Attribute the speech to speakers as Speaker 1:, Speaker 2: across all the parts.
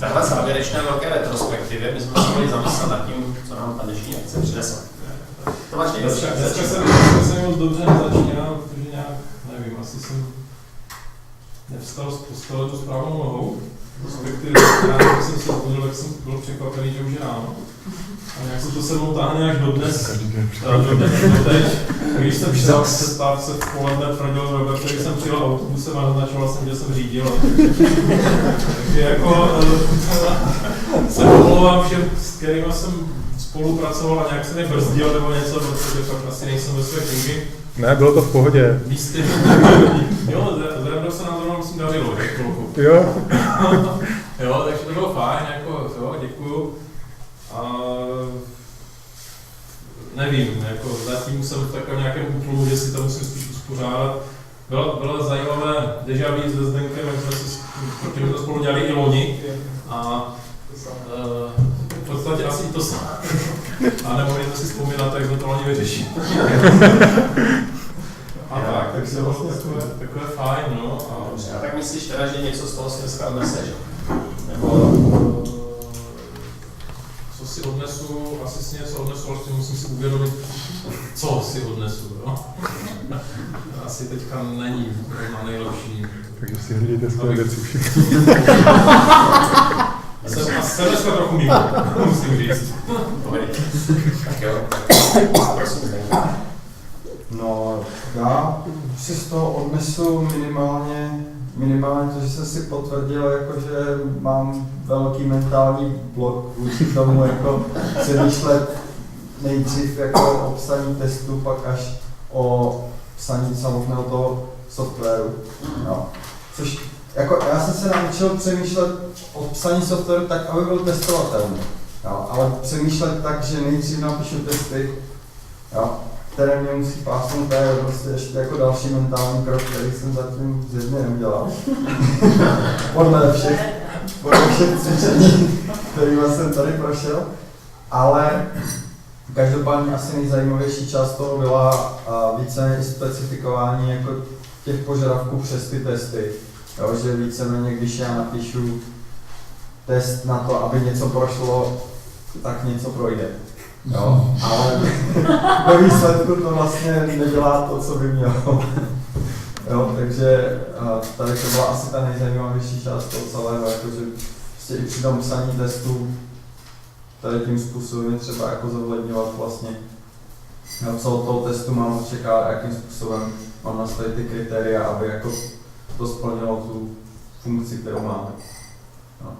Speaker 1: Tahle závěrečné velké retrospektivě my jsme se mohli zamyslet nad tím, co nám ta dnešní akce přinesla. To máš nejlepší akce.
Speaker 2: Dneska jsem moc dobře nezačínal, protože nějak, nevím, asi jsem nevstal z postele tu správnou nohou. Respektive, když jsem se zbudil, tak jsem byl překvapený, že už je ráno. A nějak se to se mnou táhne až dodnes. Doteď. Když jsem šel se stávce v poledne tvrdil Robert, když jsem přijel autobusem a naznačoval jsem, že jsem řídil. Takže jako se omlouvám všem, s kterými jsem spolupracoval a nějak se mi brzdil nebo něco, protože fakt asi nejsem ve své knihy.
Speaker 3: Ne, bylo to v pohodě.
Speaker 2: Místy. Jo, zrovna se nám zrovna musím dařilo, tak chvilku.
Speaker 3: Jo.
Speaker 2: Jo, takže to bylo fajn, jako, jo, děkuju. A nevím, jako zatím jsem v takovém nějakém útlumu, že si to musím spíš uspořádat. Bylo zajímavé déjà vu s Zdenkem, jak jsme si to spolu dělali i loni. A v podstatě asi i to samé. A nemohli si vzpomínat, jak jsme to loni vyřešili. A tak, takže vlastně takové fajn, no.
Speaker 1: A tak myslíš teda, že něco z toho si dneska odneseš? Nebo
Speaker 2: co si odnesu, asi si něco odnesu, ale musím si uvědomit, co si odnesu, jo. Asi teďka není na nejlepší.
Speaker 3: Takže si hlídejte své věci všichni.
Speaker 2: Jsem dneska trochu mimo, musím říct.
Speaker 1: Tak jo, prosím, Zdenka.
Speaker 4: No, já si z toho odnesu minimálně to, že jsem si potvrdil, jako, že mám velký mentální blok vůči tomu, jako přemýšlet nejdřív jako o psaní testu, pak až o psaní samotného toho softwaru. No. Což, jako, já jsem se naučil přemýšlet o psaní softwaru tak, aby byl testovatelný. Jo, ale přemýšlet tak, že nejdřív napíšu testy, jo, které mě musí pásnout, to je prostě ještě jako další mentální krok, který jsem zatím zjevně neudělal. Podle všech cvičení, kterými jsem tady prošel. Ale každopádně asi nejzajímavější část toho byla víceméně specifikování jako těch požadavků přes ty testy. Jo, že víceméně, když já napíšu test na to, aby něco prošlo, tak něco projde. Jo, ale ve výsledku to vlastně nedělá to, co by mělo. Jo, takže tady to byla asi ta nejzajímavější část toho celého, jakože prostě i při tom psaní testů tady tím způsobem je třeba jako zohledňovat vlastně, jo, co od toho testu mám očekávat, jakým způsobem mám nastavit ty kritéria, aby jako to splnilo tu funkci, kterou máme. No.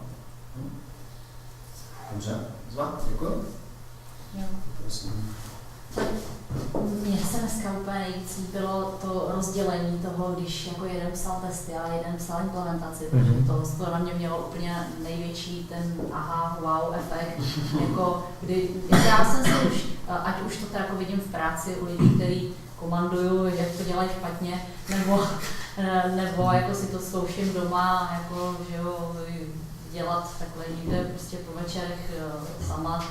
Speaker 1: Dobře, Zva, děkuji.
Speaker 5: Jo. Mně se dneska úplně nejvíc líbilo to rozdělení toho, když jako jeden psal testy a jeden psal implementaci, protože to na mě mělo úplně největší ten aha, wow efekt, jako kdy já jsem si už, ať už to jako vidím v práci u lidí, kteří komanduju, jak to dělají špatně, nebo jako si to zkouším doma, jako, že jo, dělat takhle někde prostě po večerech sama,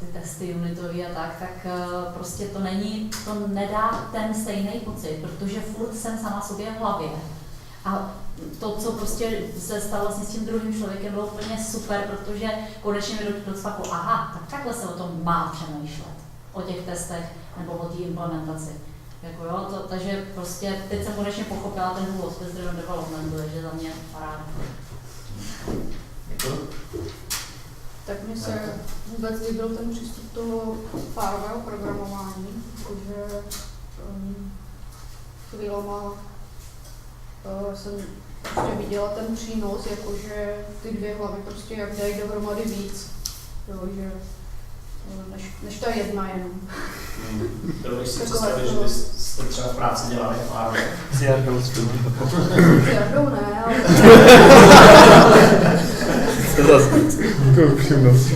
Speaker 5: ty testy unitový a tak prostě to nedá ten stejný pocit, protože furt jsem sama sobě v hlavě. A to, co prostě se stalo vlastně s tím druhým člověkem, bylo úplně super, protože konečně mi docvaklo, aha, tak takhle se o tom má přemýšlet, o těch testech nebo o té implementaci. Jako jo, takže prostě teď jsem konečně pochopila ten důvod test driven developmentu, takže za mě paráda.
Speaker 1: Děkuji.
Speaker 6: Tak mně se vůbec líbil ten přístup toho párového programování, jakože chvílema jsem prostě viděla ten přínos, jakože ty dvě hlavy prostě jak dají dohromady víc, jo, že než ta jedna jenom.
Speaker 1: Když si představit, že byste třeba v práci dělali pár.
Speaker 4: S Jardou
Speaker 6: ne, ale...
Speaker 3: To upřímnost.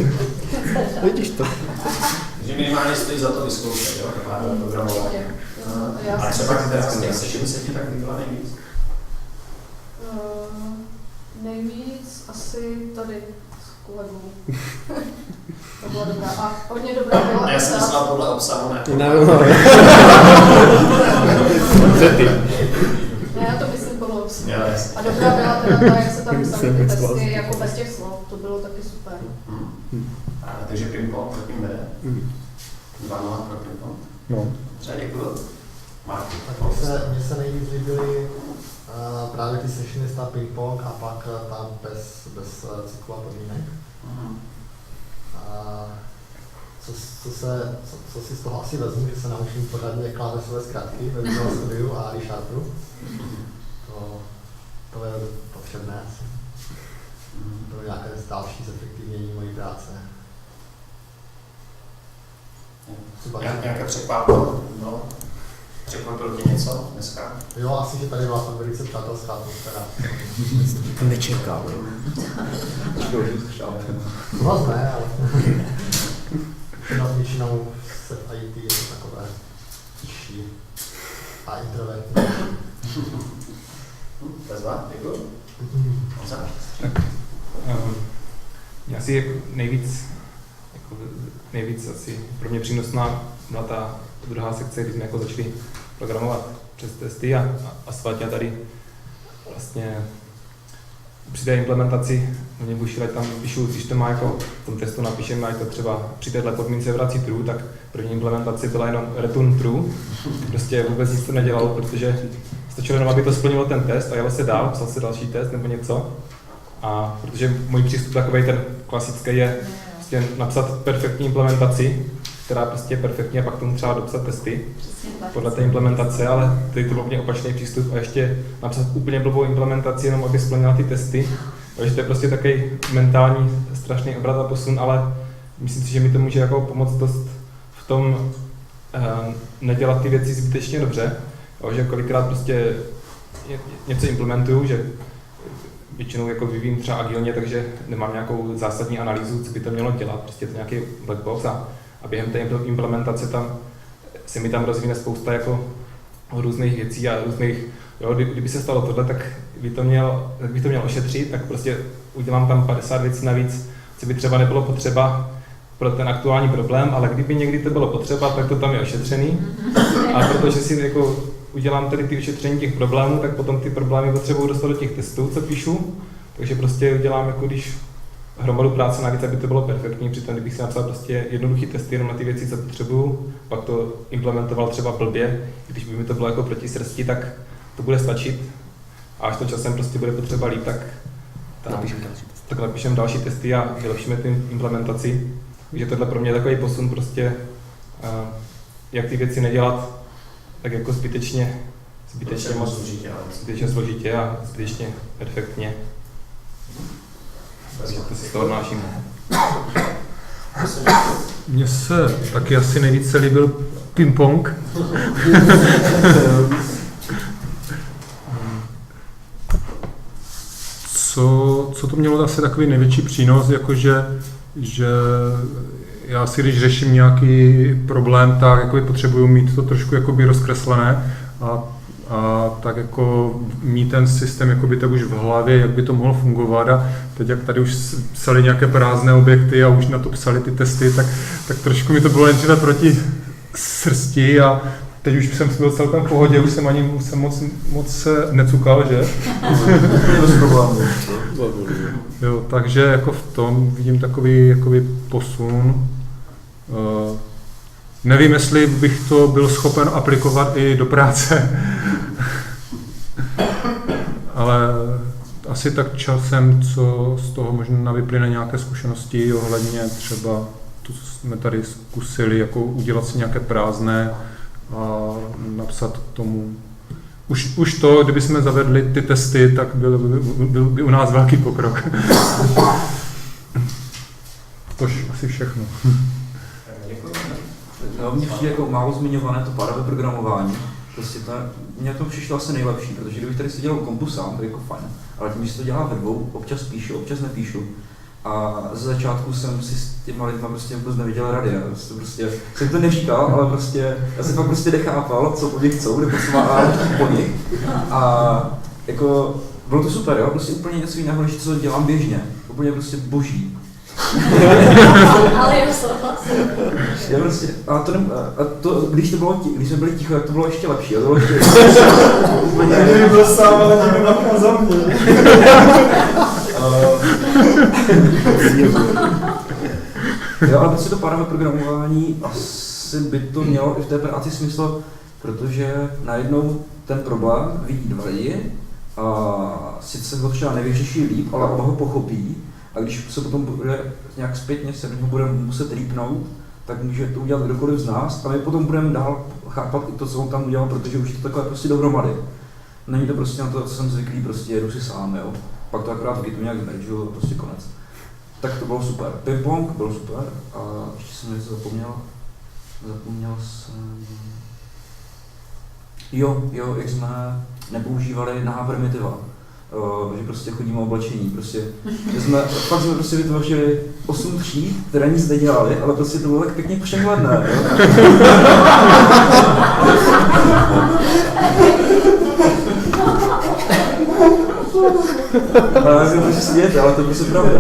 Speaker 3: Vidíš to.
Speaker 1: Takže minimálně stojí za to vyzkoušet, jo, párové programování. A třeba z těch sešení se ti tak líbila nejvíc?
Speaker 6: Nejvíc asi tady s kolegou. To byla dobrá. A hodně dobrá byla.
Speaker 1: Já jsem myslela podle obsahu, ne?
Speaker 6: Ne, já to myslím podle obsahu.
Speaker 1: Jo, jasně.
Speaker 6: A dobrá byla teda ta, jak se tam psaly ty testy jako bez těch slov, to bylo taky super.
Speaker 1: Takže ping-pong zatím vede. 2-0 pro ping-pong.
Speaker 3: No.
Speaker 1: Třeba děkuju. Marku.
Speaker 7: Mně se nejvíc líbily právě ty sessiony na ping-pong a pak tam bez cyklu a podmínek. A co si z toho asi vezmu, že se naučím pořádně klávesové zkratky ve Visual Studiu a ReSharpu. To je potřebné asi. To je nějaké další zefektivnění mojí práce.
Speaker 1: Nějaké překvapilo? No. Překvapilo tě něco dneska?
Speaker 7: Jo, asi, že tady byla tam velice přátelská atmosféra.
Speaker 3: To nečekal.
Speaker 7: Moc ne, ale většinou se v IT je to takové tižší a introvertní.
Speaker 1: Bezva, děkuji.
Speaker 8: Asi nejvíc asi pro mě přínosná byla ta druhá sekce, kdy jsme jako začali programovat přes testy a Svatě tady vlastně při té implementaci mě bušila tam píšu, když to má jako v tom testu napíšeme, ať to třeba při této podmínce vrací true, tak první implementaci byla jenom return true. Prostě vůbec nic to nedělalo, protože stačilo jenom, aby to splnilo ten test a jelo se dál, psal se další test nebo něco. A protože můj přístup takovej ten klasický je prostě napsat perfektní implementaci, která prostě je perfektní a pak tomu třeba dopsat testy podle té implementace, ale tady to byl úplně opačný přístup a ještě napsat úplně blbou implementaci, jenom aby splnila ty testy. Takže to je prostě takový mentální strašný obrat a posun, ale myslím si, že mi to může jako pomoct dost v tom nedělat ty věci zbytečně dobře. Že kolikrát prostě něco implementuju, že většinou jako vyvím třeba agilně, takže nemám nějakou zásadní analýzu, co by to mělo dělat, prostě to nějaký black box a během té implementace se mi tam rozvíne spousta jako různých věcí a různých, jo, kdyby se stalo tohle, tak bych to měl ošetřit, tak prostě udělám tam 50 věcí navíc, co by třeba nebylo potřeba pro ten aktuální problém, ale kdyby někdy to bylo potřeba, tak to tam je ošetřený. A protože si jako udělám tady ty ošetření těch problémů, tak potom ty problémy potřebuji dostat do těch testů, co píšu. Takže prostě udělám jako když hromadu práce navíc, aby to bylo perfektní, přitom kdybych si napsal prostě jednoduchý testy jenom na ty věci, co potřebuju, pak to implementoval třeba blbě, když by mi to bylo jako proti srsti, tak to bude stačit. A až to časem prostě bude potřeba líp, tak napíšeme další testy a vylepšíme tu implementaci. Takže tohle pro mě je takový posun prostě, jak ty věci nedělat tak jako zbytečně složitě a zbytečně perfektně. Takže to si z toho odnáším.
Speaker 3: Mně se taky asi nejvíce líbil ping-pong. Co to mělo asi takový největší přínos, jakože že já si, když řeším nějaký problém, tak jako potřebuju mít to trošku jakoby rozkreslené a tak jako mít ten systém jakoby tak už v hlavě, jak by to mohlo fungovat a teď jak tady už psali nějaké prázdné objekty a už na to psali ty testy, tak trošku mi to bylo nejdříve proti srsti a teď už jsem byl celkem v pohodě, už jsem ani moc necukal, že?
Speaker 4: Bez problémů.
Speaker 3: Jo, takže jako v tom vidím takový jakoby posun. Nevím, jestli bych to byl schopen aplikovat i do práce, ale asi tak časem, co z toho možná vyplyne nějaké zkušenosti ohledně třeba, to jsme tady zkusili, jako udělat si nějaké prázdné a napsat k tomu. Už to, kdyby jsme zavedli ty testy, tak byl by u nás velký pokrok. Tož asi všechno.
Speaker 9: No, mně přijde jako málo zmiňované to párové programování. Prostě mně to přišlo asi nejlepší, protože kdybych tady si dělal kompu sám, to je jako fajn. Ale tím, že se to dělá ve dvou, občas píšu, občas nepíšu. A ze začátku jsem si s těma lidma prostě vůbec neviděl rady. Já prostě jsem to neříkal, ale prostě já jsem fakt prostě nechápal, co po nich chcou, nebo co má po nich. A jako bylo to super, jo? Prostě úplně něco jiného, než co dělám běžně. Úplně prostě boží.
Speaker 5: Ale jo, souhlasím.
Speaker 9: Já prostě, a to, když jsme byli ticho, tak to bylo ještě lepší. To bylo ještě úplně...
Speaker 4: Kdyby byl sám, ale někdo napal za mě.
Speaker 9: Jo, ale prostě to párové programování asi by to mělo i v té práci smysl, protože najednou ten problém vidí dva lidi a sice ho třeba nevyřeší líp, ale oba ho pochopí a když se potom bude nějak zpětně se do něho budeme muset rýpnout, tak může to udělat kdokoliv z nás a my potom budeme dál chápat i to, co on tam udělal, protože už je to takové prostě dohromady. Není to prostě na to, co jsem zvyklý, prostě jedu si sám, jo. Pak to akorát to nějak zmerčuju a prostě konec. Tak to bylo super. Ping-pong byl super a ještě jsem něco zapomněl. Zapomněl jsem... Jo, jak jsme nepoužívali nahá primitiva. Že prostě chodíme oblečení, prostě, fakt jsme prostě vytvořili 8 tříd, které nic nedělali, ale prostě to bylo tak pěkně přehledné, jo. Můžete si dějete, ale to je prostě pravda.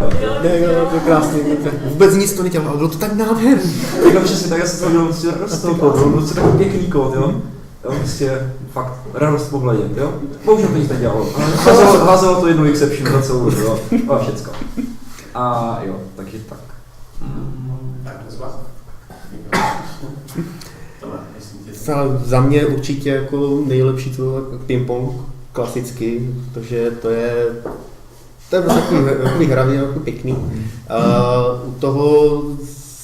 Speaker 10: Ne, to je krásný, vůbec nic to nedělalo, ale bylo to tak nádherný.
Speaker 9: Takhle přesně, tak já jsem to udělal prostě radost z toho kódu, prostě takový pěkný kód, jo. Jo, prostě fakt radost v pohledě, jo. Bohužel to nic nedělalo, házelo to jednu exception za celou, jo, a všecko. A jo, takže tak.
Speaker 10: Za mě určitě jako nejlepší to ping-pong, klasicky, protože to je prostě takový hravý, jako pěkný. U toho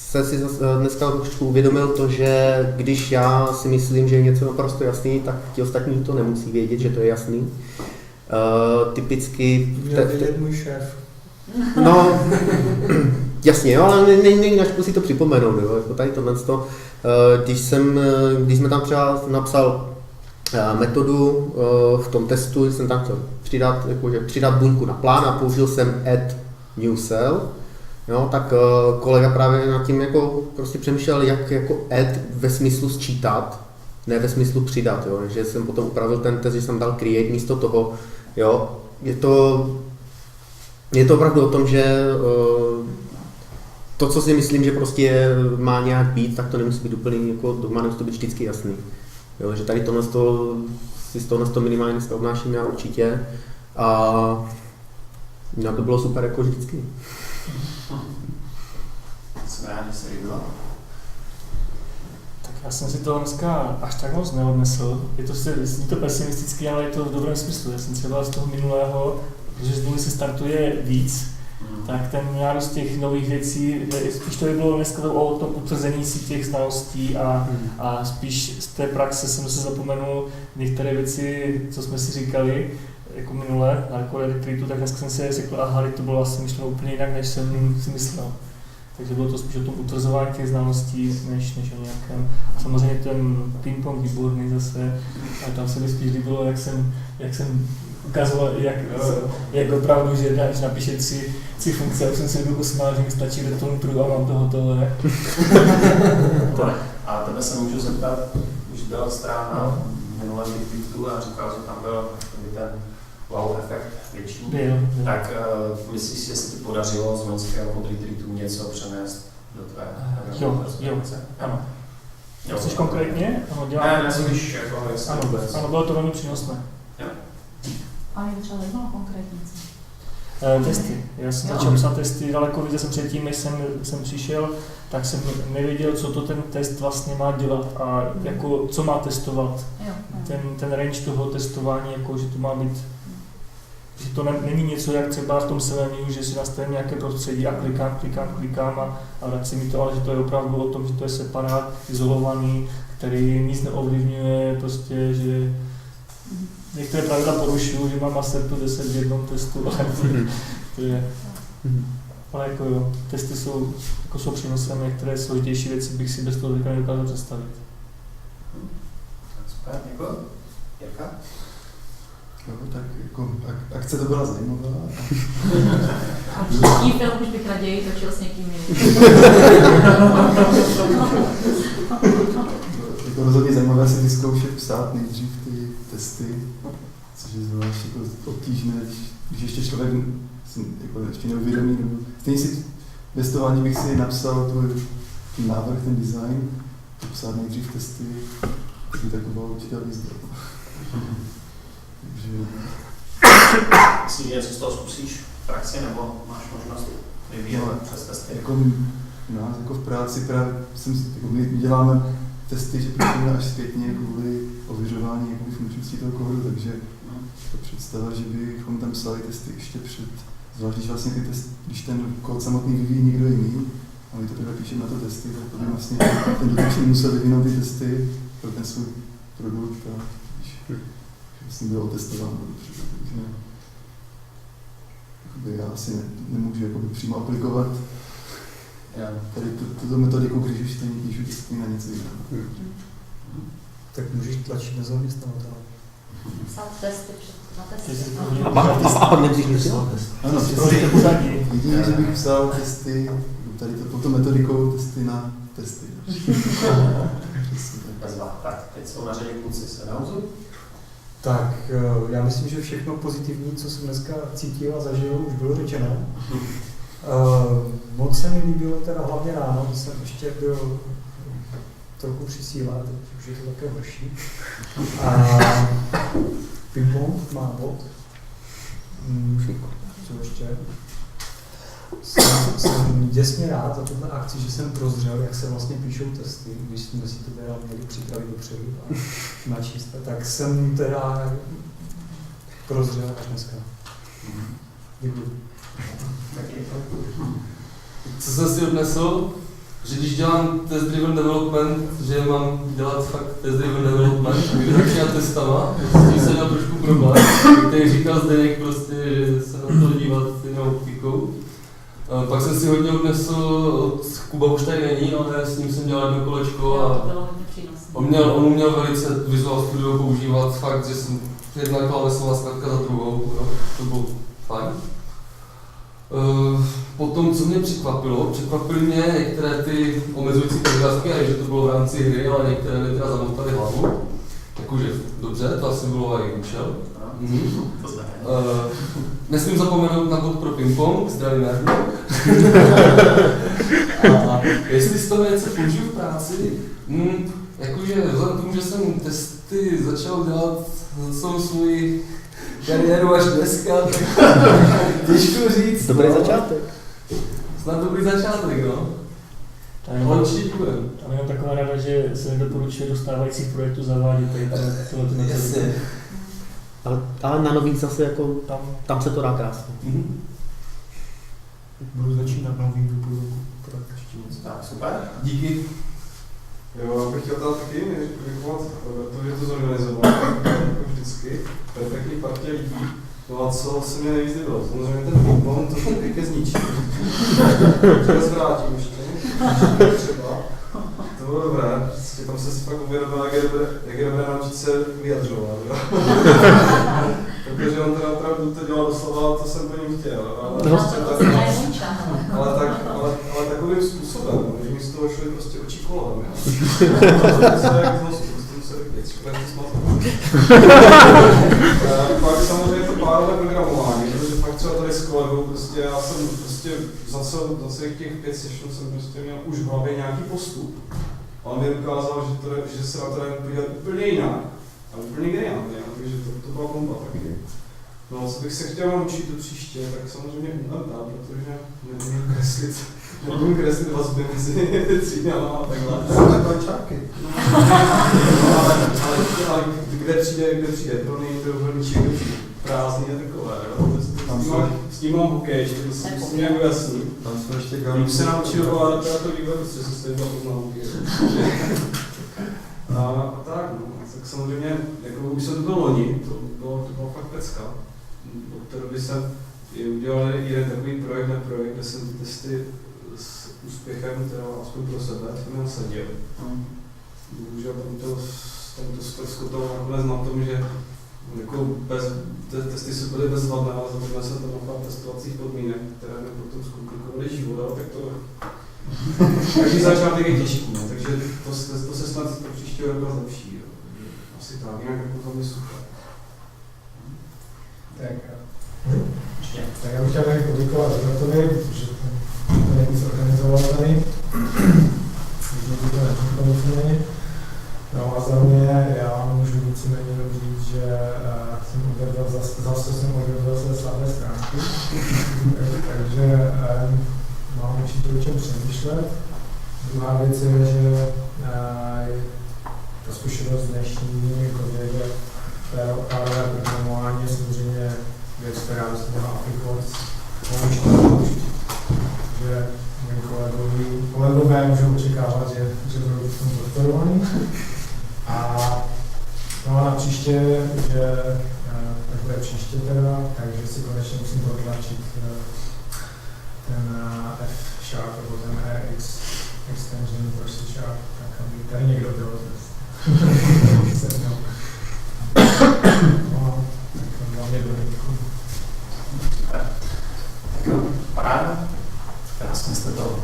Speaker 10: jsem si dneska trošku uvědomil to, že když já si myslím, že je něco naprosto jasný, tak ti ostatní to nemusí vědět, že to je jasný. Typicky...
Speaker 4: Měl vědět můj šéf.
Speaker 10: No, jasně, jo, ale není na si to připomenout, jo, jako tady tohle. Když jsme tam třeba napsal metodu v tom testu, jsem tam chtěl přidat buňku na plán a použil jsem add new cell, jo, tak kolega právě nad tím jako prostě přemýšlel, jak jako add ve smyslu sčítat, ne ve smyslu přidat, jo, že jsem potom upravil ten test, že jsem dal create místo toho, jo, je to opravdu o tom, že to, co si myslím, že prostě má nějak být, tak to nemusí být úplně jako doma, nemusí to být vždycky jasný. Jo, že tady si z tohle minimálně dneska obnáším já určitě a na to bylo super jako vždycky.
Speaker 1: Jsem rád, že se líbilo.
Speaker 11: Tak já jsem si to dneska až tak moc neodnesl. Zní to pesimisticky, ale je to v dobrém smyslu. Já jsem třeba z toho minulého, protože z nuly se startuje víc, tak ten nárůst těch nových věcí, spíš to by bylo dneska o tom utvrzení si těch znalostí a spíš z té praxe jsem se zapomenul některé věci, co jsme si říkali, jako minule, na jako retreatu, tak dneska jsem si řekl, aha, to bylo asi myšleno úplně jinak, než jsem si myslel. Takže bylo to spíš o tom utvrzování těch znalostí, než o nějakém. A samozřejmě ten ping-pong výborný zase, a tam se mi spíš líbilo, jak jsem ukazoval, jak opravdu, že když napíše tři funkce, už jsem si usmál, že mi stačí return a mám to hotové.
Speaker 1: A tebe se můžu zeptat, už byla strana minulé retreatu a říkal, že tam byl ten wow efekt větší. Tak myslíš si, že se ti podařilo z loňského retreatu něco přenést do tvé
Speaker 11: Jo, ano. Chceš konkrétně? Ano, dělám.
Speaker 1: Ne, když jako
Speaker 11: ano, bylo to velmi přínosné.
Speaker 1: Jo.
Speaker 5: A mě třeba zajímalo konkrétně.
Speaker 11: Testy. Já jsem začal psát testy daleko víc, jsem předtím, než jsem přišel, tak jsem nevěděl, co to ten test vlastně má dělat a jako, co má testovat. Ten range toho testování, jako, že to má být, že to není něco jak třeba v tom Seleniu, že si nastavím nějaké prostředí a klikám a vrací mi to, ale že to je opravdu o tom, že to je separát, izolovaný, který nic neovlivňuje, prostě, že některé pravidla porušuju, že mám asertu 10 v jednom testu, ale to je. Ale jako jo, testy jsou přínosem, některé složitější věci bych si bez toho nedokázal představit.
Speaker 1: Super, děkuji. Jirka?
Speaker 4: No, tak jako akce to byla zajímavá.
Speaker 5: A příští film už bych raději točil s někým jiným.
Speaker 4: Jako rozhodně zajímavé si vyzkoušet psát nejdřív ty testy, což je zvlášť jako obtížné, když ještě člověk jako ještě neuvědomí, nebo stejně si
Speaker 12: bez toho ani bych si napsal ten návrh, ten design, psát nejdřív testy, takže taková určitá výzva. Takže...
Speaker 1: Myslíš, že něco z toho zkusíš v praxi, nebo máš možnost vyvíjet přes testy?
Speaker 12: Jako v práci právě my děláme testy, že pracujeme až zpětně kvůli ověřování funkčností toho kódu, takže to představa, že bychom tam psali testy ještě před, zvlášť když vlastně když ten kód samotný vyvíjí někdo jiný, a my to teda píšeme na to testy, tak to by vlastně ten dotyčný musel vyvinout ty testy pro ten svůj produkt a když vlastně bylo otestován dobře, takže já asi nemůžu přímo aplikovat tady tuto metodiku, když už stejně píšu testy na něco jiného.
Speaker 13: Tak můžeš tlačit na zaměstnavatele.
Speaker 5: Psát testy na testy.
Speaker 10: A pak nemusíš nic dělat.
Speaker 12: Ano, jedině, že bych psal testy, tady touto metodikou testy na testy.
Speaker 1: Tak, teď jsou na řadě kluci se nauzu.
Speaker 13: Tak, já myslím, že všechno pozitivní, co jsem dneska cítil a zažil, už bylo řečeno. Moc se mi líbilo teda hlavně ráno, když jsem ještě byl trochu při síle, teď už je to také horší. A ping-pong má bod. Co ještě? Jsem děsně rád za tuto akci, že jsem prozřel, jak se vlastně píšou testy, když jsme si to teda měli připravit dopředu a načíst. Tak jsem teda prozřel až dneska. Děkuji.
Speaker 14: Co jsem si odnesl? Že když dělám test-driven development, že mám dělat fakt test-driven development, když začínám testama, s tím jsem měl trošku problém, který říkal Zdeněk prostě, že se na to dívat jinou optikou. Pak jsem si hodně odnesl od Kuba, už tady není, ale s ním jsem dělal jedno kolečko a on uměl velice Visual Studio používat, fakt, že jsem jedna klávesová zkratka za druhou, no, to bylo fajn. Potom, co mě překvapily mě některé ty omezující požadavky, a že to bylo v rámci hry, ale některé mi teda zamotaly hlavu. Jakože dobře, to asi bylo i účel. Nesmím zapomenout na bod pro ping-pong, zdravím nerdu. A jestli z toho něco použiju v práci, jakože vzhledem k tomu, že jsem testy začal dělat za celou svoji kariéru až dneska, tak těžko říct.
Speaker 10: Dobrý začátek.
Speaker 14: Snad dobrý začátek, no.
Speaker 11: Ale určitě děkujem. Tam je taková rada, že se nedoporučuje do stávajících projektů zavádět tady tohle metodiku.
Speaker 10: Ale na nových zase jako tam se to dá krásně.
Speaker 13: Budu začínat nový do půl roku.
Speaker 1: Tak, super.
Speaker 14: Díky.
Speaker 2: Jo, bych chtěl tady taky poděkovat, protože to zorganizoval, jako vždycky, perfektní partě lidí. No a co se mě nejvíc líbilo? Samozřejmě ten ping-pong, to se pěkně zničí. Čas vrátím ještě, třeba. To bylo dobré, prostě tam se si pak uvědomil, jak je dobré naučit se vyjadřovat. Protože on teda opravdu to dělal doslova, to jsem po něm chtěl. Ale takovým způsobem, že mi z toho šli prostě oči kolem. Pak samozřejmě to párové programování, protože pak třeba tady s kolegou, prostě já jsem prostě za celých těch 5 session jsem prostě měl už v hlavě nějaký postup. A on mi ukázal, že se na to dá podívat úplně jinak a úplně geniálně, takže to byla bomba taky. No, co bych se chtěl naučit do příště, tak samozřejmě UML, protože nebudu kreslit vazby mezi třídama a takhle.
Speaker 4: Jsou takové čárky.
Speaker 2: Ale kde přijde, pro něj to hrničí prázdný a takové. S tím mám hokej, že to si nějak ujasní.
Speaker 4: Tam jsme ještě
Speaker 2: Když se naučil ovládat to výbor, protože jsem se jednou poznámky. A tak, no. Tak samozřejmě, jako už jsem to byl loni, to bylo fakt pecka. Od té doby jsem udělal jeden takový projekt, kde jsem ty testy s úspěchem, teda aspoň pro sebe, jsem nasadil. Bohužel tam to ztroskotalo nakonec na tom, že jako testy se byly bezvadné, ale zapomněl jsem tam na pár testovacích podmínek, které mi potom zkomplikovaly život, ale tak to každý začátek je těžký, no, takže to se snad pro příštího roku zlepší. Asi tak, jinak jako to je super.
Speaker 13: Tak já bych chtěl taky poděkovat za to, protože to není
Speaker 15: algoritmy. No a za mě, já můžu víceméně jenom říct, že jsem objevil, zase jsem objevil své slabé stránky, takže mám určitě o čem přemýšlet. Druhá věc je, že ta zkušenost dnešní je, že párové programování je samozřejmě věc, která by se měla aplikovat určitě. Že mý kolegové můžou očekávat, že budou v tom podporovaný. A no a na příště, že tak bude příště teda, takže si konečně musím protlačit ten F# nebo ten RX extension pro C#, tak aby tady někdo byl zase. No, tak velmi dobrý.
Speaker 1: Paráda. Krásně jste to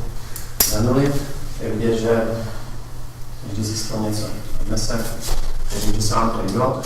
Speaker 1: zhrnuli. Je vidět, že každý získal něco odnese. Věřím, že se vám to líbilo.